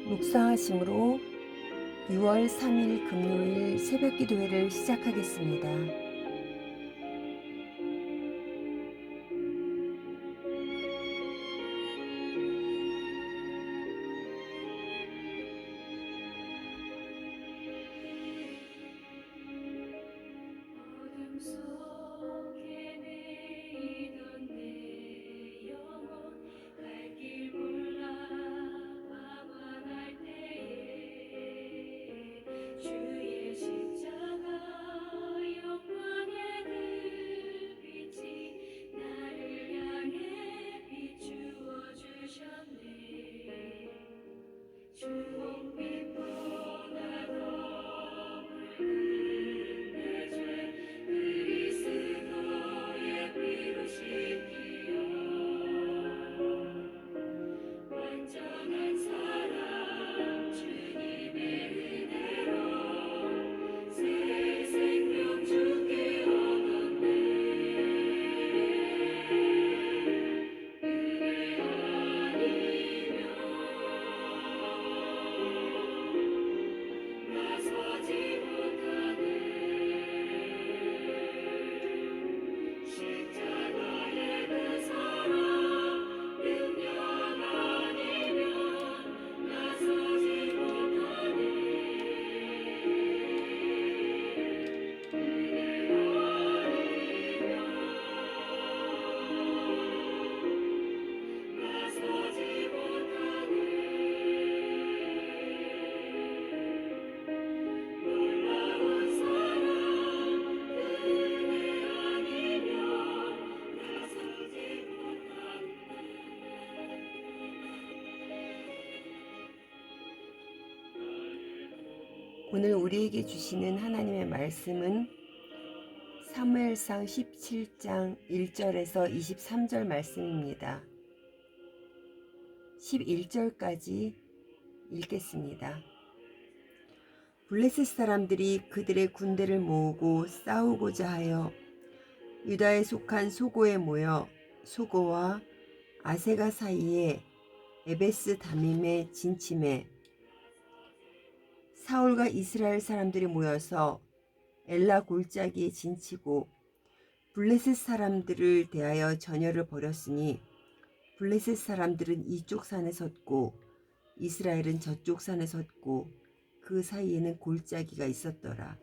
묵상하심으로 6월 3일 금요일 새벽 기도회를 시작하겠습니다. 어둠 속에 매이던 내 영혼 갈 길 몰라 방황할 때에 주의 십자가 영광의 그 빛이 나를 향해 비추어 주셨네. 주홍빛보다 더 붉은 내 죄 그리스도의 피로 씻기어 완전한 사랑 주님의 은혜로 새 생명 주께 얻었네. 은혜 아니면 나서지 못하네. 십자가의 그 사랑 능력 아니면 나서지 못하네. 은혜 아니면 나서지 못하네. 놀라운 사랑 은혜 아니면 나서지 못하네. 오늘 우리에게 주시는 하나님의 말씀은 사무엘상 17장 1절에서 23절 말씀입니다. 11절까지 읽겠습니다. 블레셋 사람들이 그들의 군대를 모으고 싸우고자 하여 유다에 속한 소고에 모여 소고와 아세가 사이에 에베스 다밈에 진침해 사울과 이스라엘 사람들이 모여서 엘라 골짜기에 진치고 블레셋 사람들을 대하여 전열을 벌였으니 블레셋 사람들은 이쪽 산에 섰고 이스라엘은 저쪽 산에 섰고 그 사이에는 골짜기가 있었더라.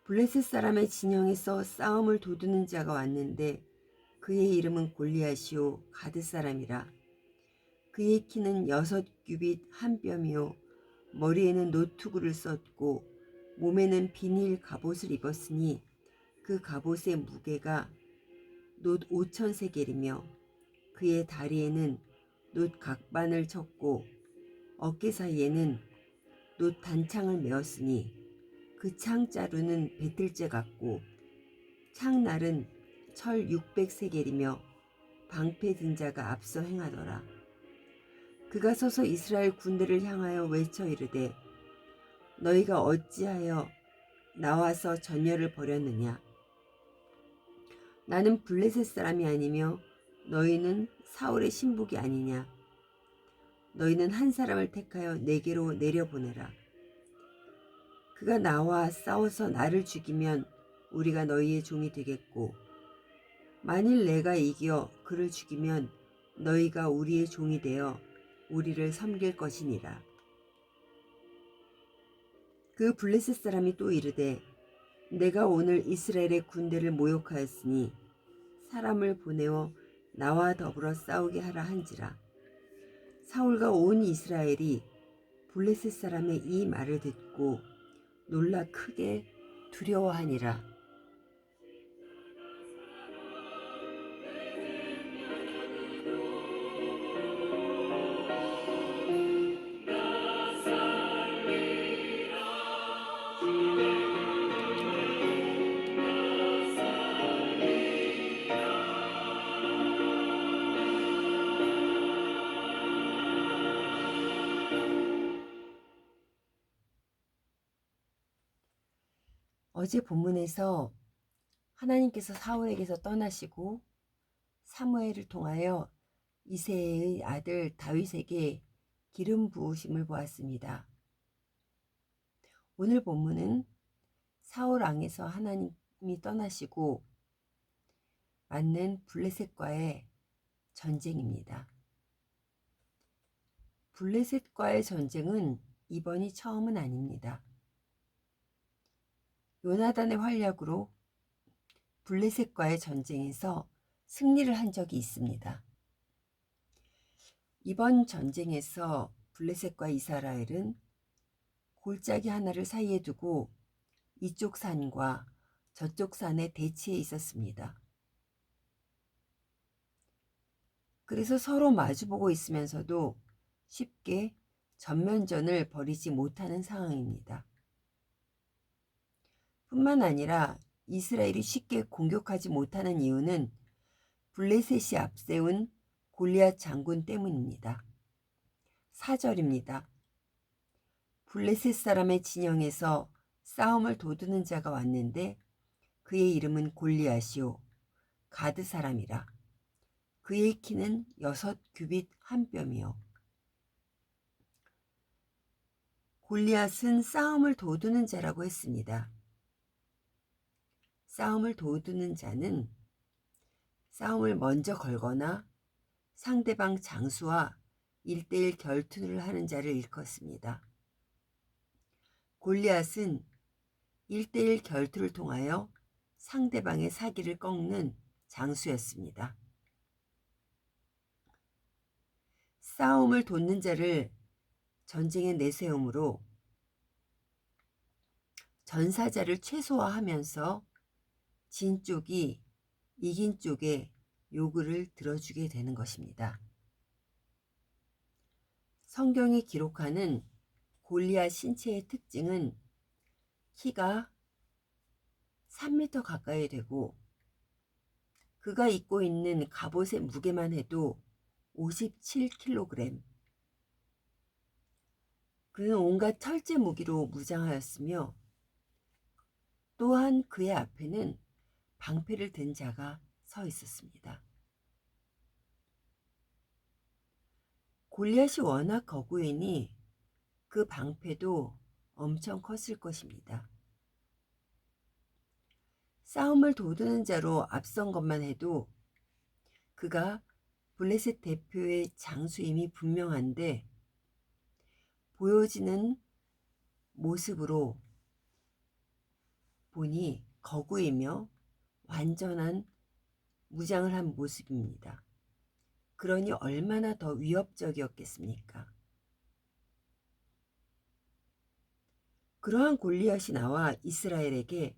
블레셋 사람의 진영에서 싸움을 도두는 자가 왔는데 그의 이름은 골리앗이요 가드 사람이라. 그의 키는 6규빗 한 뼘이요 머리에는 노투구를 썼고 몸에는 비닐 갑옷을 입었으니 그 갑옷의 무게가 놋 5,000세겔이며 그의 다리에는 놋 각반을 쳤고 어깨 사이에는 놋 단창을 메었으니 그 창자루는 배틀째 같고 창날은 철 600세겔이며 방패 든 자가 앞서 행하더라. 그가 서서 이스라엘 군대를 향하여 외쳐 이르되 너희가 어찌하여 나와서 전열을 벌였느냐. 나는 블레셋 사람이 아니며 너희는 사울의 신복이 아니냐. 너희는 한 사람을 택하여 내게로 내려보내라. 그가 나와 싸워서 나를 죽이면 우리가 너희의 종이 되겠고 만일 내가 이겨 그를 죽이면 너희가 우리의 종이 되어 우리를 섬길 것이니라. 그 블레셋 사람이 또 이르되 내가 오늘 이스라엘의 군대를 모욕하였으니 사람을 보내어 나와 더불어 싸우게 하라 한지라. 사울과 온 이스라엘이 블레셋 사람의 이 말을 듣고 놀라 크게 두려워하니라. 어제 본문에서 하나님께서 사울에게서 떠나시고 사무엘을 통하여 이새의 아들 다윗에게 기름 부으심을 보았습니다. 오늘 본문은 사울 왕에서 하나님이 떠나시고 맞는 블레셋과의 전쟁입니다. 블레셋과의 전쟁은 이번이 처음은 아닙니다. 요나단의 활약으로 블레셋과의 전쟁에서 승리를 한 적이 있습니다. 이번 전쟁에서 블레셋과 이스라엘은 골짜기 하나를 사이에 두고 이쪽 산과 저쪽 산의 대치에 있었습니다. 그래서 서로 마주보고 있으면서도 쉽게 전면전을 벌이지 못하는 상황입니다. 뿐만 아니라 이스라엘이 쉽게 공격하지 못하는 이유는 블레셋이 앞세운 골리앗 장군 때문입니다. 4절입니다. 블레셋 사람의 진영에서 싸움을 도두는 자가 왔는데 그의 이름은 골리앗이요 가드 사람이라. 그의 키는 6규빗 한 뼘이요. 골리앗은 싸움을 도두는 자라고 했습니다. 싸움을 도두는 자는 싸움을 먼저 걸거나 상대방 장수와 1대1 결투를 하는 자를 일컫습니다. 골리앗은 1대1 결투를 통하여 상대방의 사기를 꺾는 장수였습니다. 싸움을 돕는 자를 전쟁에 내세움으로 전사자를 최소화하면서 진 쪽이 이긴 쪽의 요구를 들어주게 되는 것입니다. 성경이 기록하는 골리앗 신체의 특징은 키가 3m 가까이 되고 그가 입고 있는 갑옷의 무게만 해도 57kg. 그는 온갖 철제 무기로 무장하였으며 또한 그의 앞에는 방패를 든 자가 서 있었습니다. 골리앗이 워낙 거구이니 그 방패도 엄청 컸을 것입니다. 싸움을 도두는 자로 앞선 것만 해도 그가 블레셋 대표의 장수임이 분명한데 보여지는 모습으로 보니 거구이며 완전한 무장을 한 모습입니다. 그러니 얼마나 더 위협적이었겠습니까? 그러한 골리앗이 나와 이스라엘에게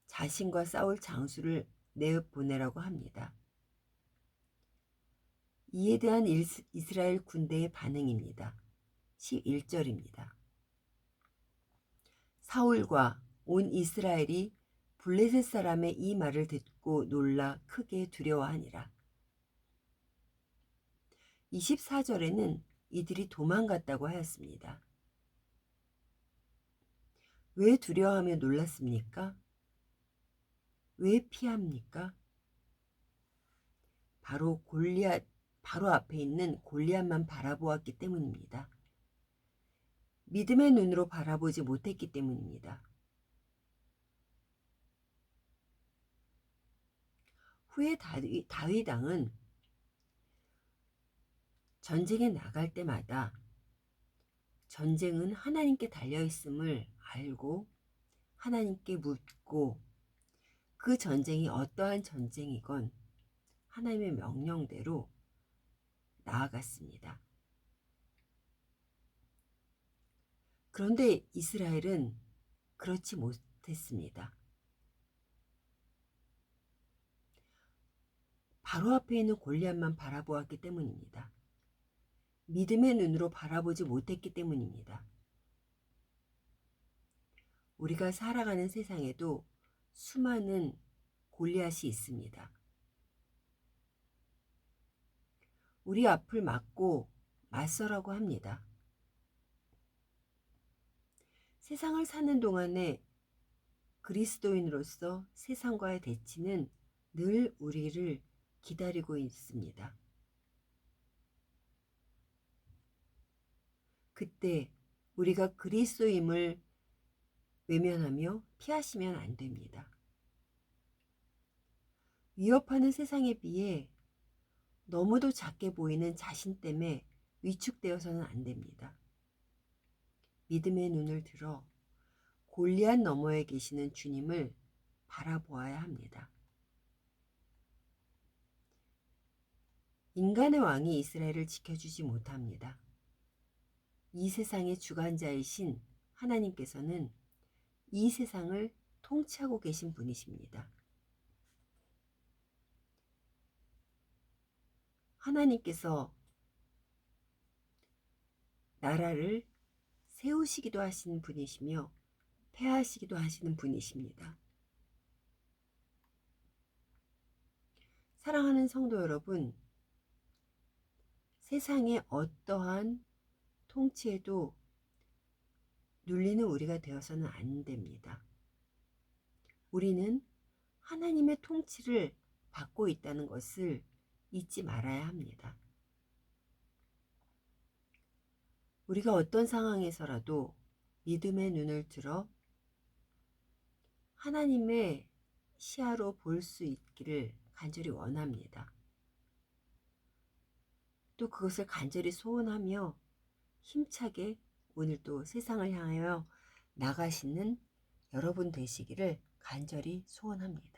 자신과 싸울 장수를 내보내라고 합니다. 이에 대한 이스라엘 군대의 반응입니다. 11절입니다. 사울과 온 이스라엘이 블레셋 사람의 이 말을 듣고 놀라 크게 두려워하니라. 24절에는 이들이 도망갔다고 하였습니다. 왜 두려워하며 놀랐습니까? 왜 피합니까? 바로 앞에 있는 골리앗만 바라보았기 때문입니다. 믿음의 눈으로 바라보지 못했기 때문입니다. 후에 다윗 왕은 전쟁에 나갈 때마다 전쟁은 하나님께 달려있음을 알고 하나님께 묻고 그 전쟁이 어떠한 전쟁이건 하나님의 명령대로 나아갔습니다. 그런데 이스라엘은 그렇지 못했습니다. 바로 앞에 있는 골리앗만 바라보았기 때문입니다. 믿음의 눈으로 바라보지 못했기 때문입니다. 우리가 살아가는 세상에도 수많은 골리앗이 있습니다. 우리 앞을 막고 맞서라고 합니다. 세상을 사는 동안에 그리스도인으로서 세상과의 대치는 늘 우리를 기다리고 있습니다. 그때 우리가 그리스도임을 외면하며 피하시면 안 됩니다. 위협하는 세상에 비해 너무도 작게 보이는 자신 때문에 위축되어서는 안 됩니다. 믿음의 눈을 들어 골리앗 너머에 계시는 주님을 바라보아야 합니다. 인간의 왕이 이스라엘을 지켜주지 못합니다. 이 세상의 주관자이신 하나님께서는 이 세상을 통치하고 계신 분이십니다. 하나님께서 나라를 세우시기도 하시는 분이시며 폐하시기도 하시는 분이십니다. 사랑하는 성도 여러분, 세상의 어떠한 통치에도 눌리는 우리가 되어서는 안 됩니다. 우리는 하나님의 통치를 받고 있다는 것을 잊지 말아야 합니다. 우리가 어떤 상황에서라도 믿음의 눈을 들어 하나님의 시야로 볼 수 있기를 간절히 원합니다. 또 그것을 간절히 소원하며 힘차게 오늘도 세상을 향하여 나가시는 여러분 되시기를 간절히 소원합니다.